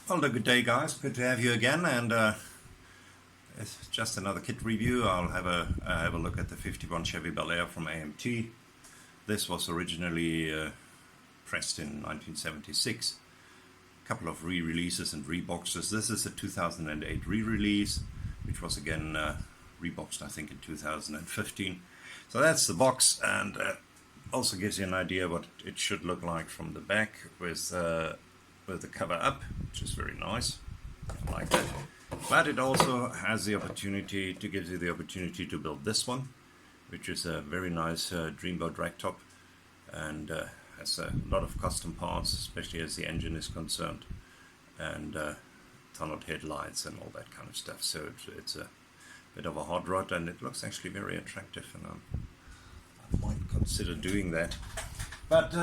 Well, good day, guys. Good to have you again, and it's just another kit review. I'll have a look at the 51 Chevy Bel Air from AMT. This was originally pressed in 1976. A couple of re-releases and reboxes. This is a 2008 re-release, which was again reboxed, I think, in 2015. So that's the box, and also gives you an idea what it should look like from the back with the cover up, which is very nice. I like that. But it also has the opportunity to give you the opportunity to build this one, which is a very nice Dreamboat ragtop, and has a lot of custom parts, especially as the engine is concerned, and tunneled headlights and all that kind of stuff. So it's a bit of a hot rod, and it looks actually very attractive, and I might consider doing that. But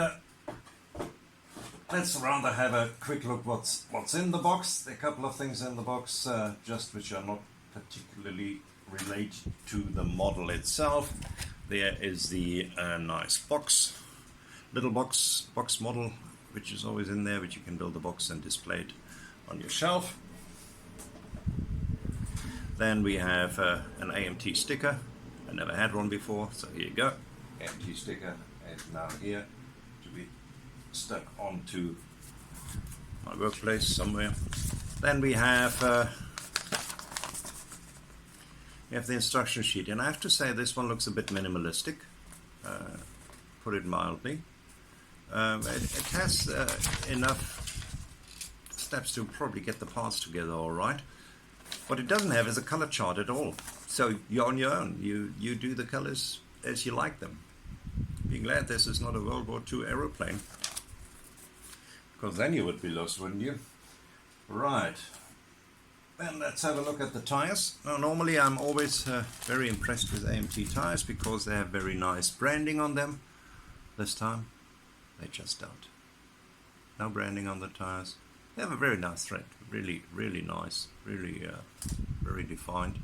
let's rather have a quick look what's in the box. There are a couple of things in the box, just which are not particularly related to the model itself. There is the nice box, little box model, which is always in there, which you can build a box and display it on your shelf. Then we have an AMT sticker. I never had one before, so here you go. AMT sticker is now here to be stuck onto my workplace somewhere. Then we have the instruction sheet, and I have to say this one looks a bit minimalistic, put it mildly. It has enough steps to probably get the parts together all right. What it doesn't have is a color chart at all, so you're on your own. You do the colors as you like them. Be glad this is not a World War II aeroplane, because then you would be lost, wouldn't you? Right, then let's have a look at the tires. Now, normally I'm always very impressed with AMT tires because they have very nice branding on them. This time they just don't. No branding on the tires. They have a very nice thread, really nice, really very defined.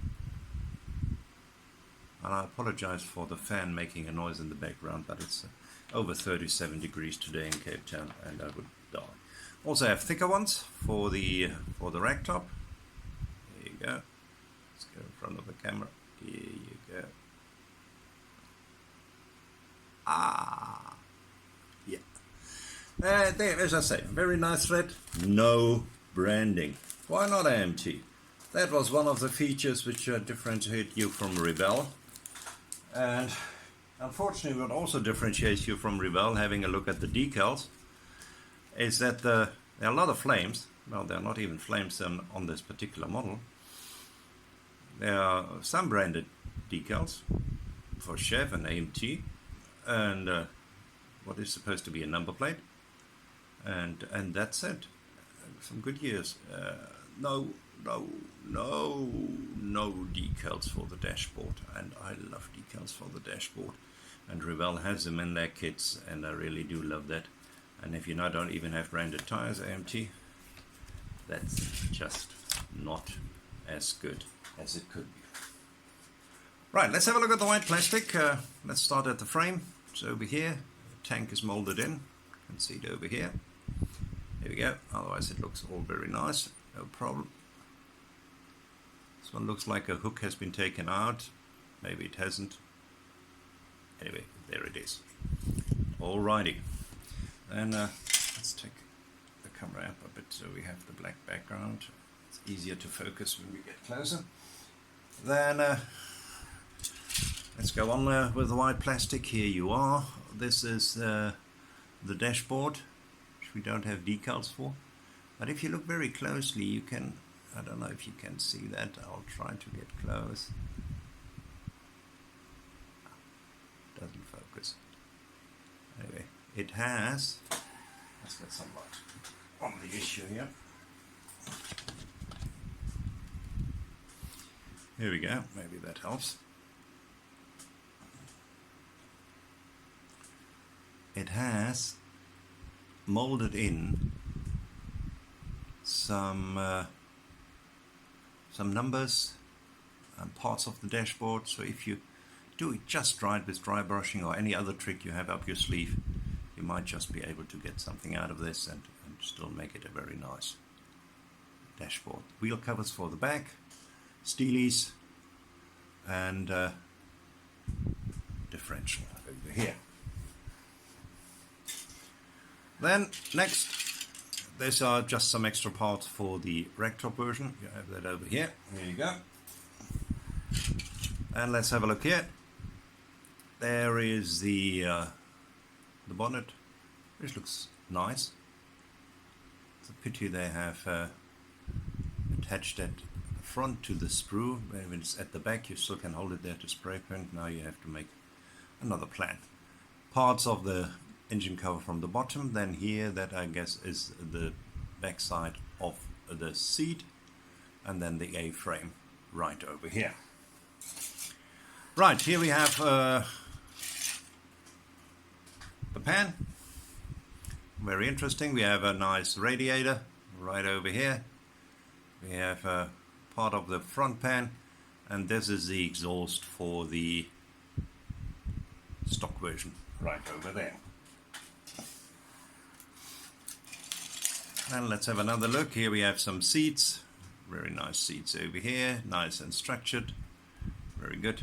And I apologize for the fan making a noise in the background, but it's over 37 degrees today in Cape Town, and I would die. Also have thicker ones for the ragtop. There you go. Let's go in front of the camera. Here you go. Yeah. There, as I say, very nice thread. No branding. Why not AMT? That was one of the features which differentiate you from Revell. And unfortunately, what also differentiates you from Revell, having a look at the decals, is that there are a lot of flames. Well, there are not even flames on this particular model. There are some branded decals for Chev and AMT, and what is supposed to be a number plate, and that's it. Some good years. No decals for the dashboard, and I love decals for the dashboard, and Revell has them in their kits, and I really do love that. And if you now don't even have branded tires, AMT, that's just not as good as it could be. Right, let's have a look at the white plastic. Let's start at the frame. It's over here. The tank is molded in. You can see it over here. There we go. Otherwise it looks all very nice. No problem. This one looks like a hook has been taken out. Maybe it hasn't. Anyway, there it is. Alrighty. Then let's take the camera up a bit so we have the black background. It's easier to focus when we get closer. Then let's go on with the white plastic. Here you are. This is the dashboard, which we don't have decals for. But if you look very closely, you can, I don't know if you can see that. I'll try to get close. Doesn't focus. Anyway, it has, let's get some light on the issue here. Here we go, maybe that helps. It has molded in some numbers and parts of the dashboard, so if you do it just right with dry brushing or any other trick you have up your sleeve, you might just be able to get something out of this and still make it a very nice dashboard. Wheel covers for the back, steelies, and differential over here. Then next, these are just some extra parts for the Rectal version. You have that over here. Here you go. And let's have a look here. There is the bonnet, which looks nice. It's a pity they have attached at the front to the sprue. When it's at the back, you still can hold it there to spray paint. Now you have to make another plan. Parts of the engine cover from the bottom. Then here, that I guess is the back side of the seat, and then the A-frame right over here. Right, here we have the pan. Very interesting. We have a nice radiator right over here. We have part of the front pan, and this is the exhaust for the stock version right over there. And let's have another look. Here we have some seats. Very nice seats over here, nice and structured. Very good.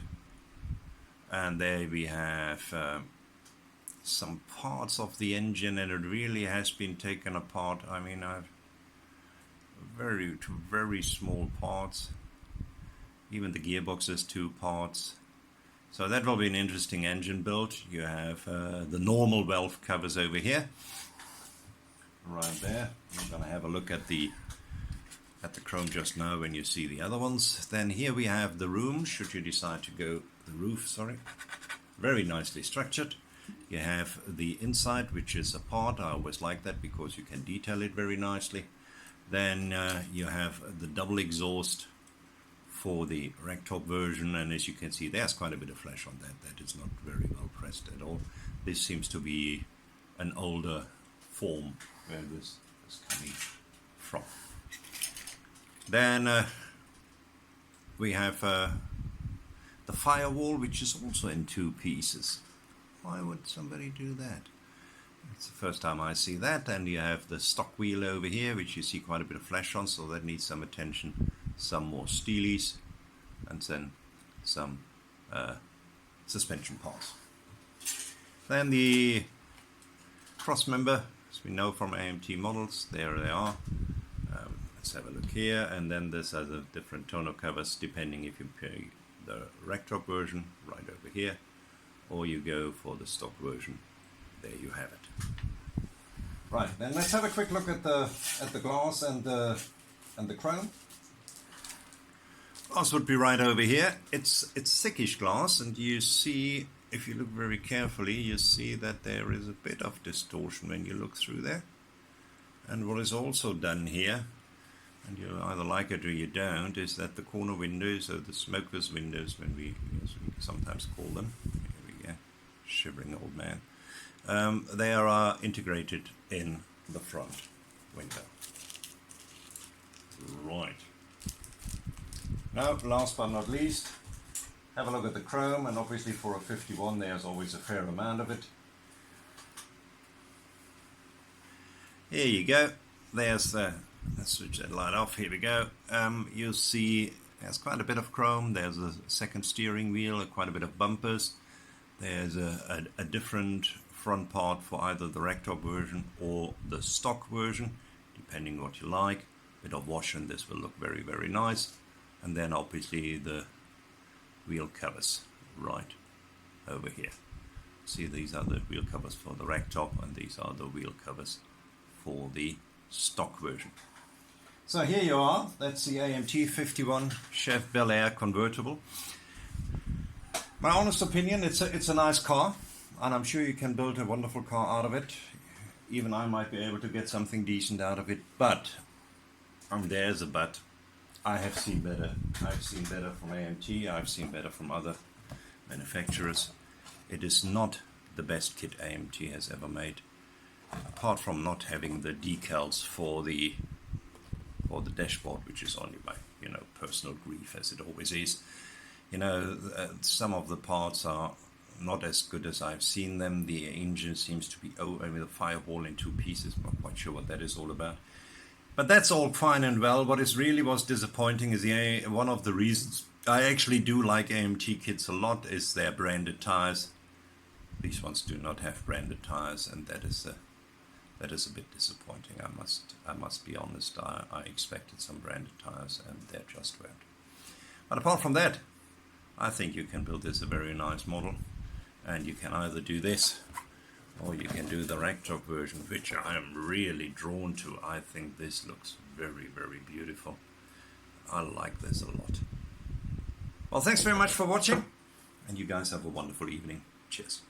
And there we have some parts of the engine, and it really has been taken apart. I mean, I've very small parts. Even the gearbox is 2 parts. So that will be an interesting engine build. You have the normal valve covers over here, right there. I'm gonna have a look at the chrome just now when you see the other ones. Then here we have the room, should you decide to go the roof, sorry. Very nicely structured. You have the inside, which is a part. I always like that because you can detail it very nicely. Then you have the double exhaust for the Rectal version, and as you can see, there's quite a bit of flesh on that. That is not very well pressed at all. This seems to be an older form where this is coming from. Then we have the Firewall, which is also in 2 pieces. Why would somebody do that? It's the first time I see that. And you have the stock wheel over here, which you see quite a bit of flesh on, so that needs some attention. Some more steelies, and then some suspension parts. Then the Crossmember, as we know from AMT models, there they are. Let's have a look here, and then this has a different tonneau covers depending if you pay the Rectal version right over here, or you go for the stock version. There you have it. Right, then let's have a quick look at the glass and the chrome. Glass would be right over here. It's thickish glass, and you see, if you look very carefully, you see that there is a bit of distortion when you look through there. And what is also done here, and you either like it or you don't, is that the corner windows, or the smokeless windows, as we sometimes call them, here we go, shivering old man, they are integrated in the front window. Right. Now, last but not least, have a look at the chrome, and obviously for a 51 there's always a fair amount of it. Here you go. There's the, let's switch that light off, here we go. You'll see there's quite a bit of chrome. There's a second steering wheel, quite a bit of bumpers. There's a different front part for either the Rectal version or the stock version, depending what you like. Bit of wash, and this will look very, very nice. And then obviously the wheel covers right over here. See, these are the wheel covers for the Rectal, and these are the wheel covers for the stock version. So here you are. That's the AMT 51 Chevy Bel Air convertible. My honest opinion, it's a nice car, and I'm sure you can build a wonderful car out of it. Even I might be able to get something decent out of it, but, and there's a but, I have seen better. I've seen better from AMT, I've seen better from other manufacturers. It is not the best kit AMT has ever made, apart from not having the decals for the dashboard, which is only my personal grief, as it always is. Some of the parts are not as good as I've seen them. The engine seems to be the Firewall in 2 pieces. I'm not quite sure what that is all about. But that's all fine and well. What is really was disappointing is one of the reasons I actually do like AMT kits a lot is their branded tires. These ones do not have branded tires, and that is a bit disappointing. I must be honest. I expected some branded tires, and they just weren't. But apart from that, I think you can build this a very nice model, and you can either do this or you can do the Rectal version, which I am really drawn to. I think this looks very, very beautiful. I like this a lot. Well, thanks very much for watching, and you guys have a wonderful evening. Cheers.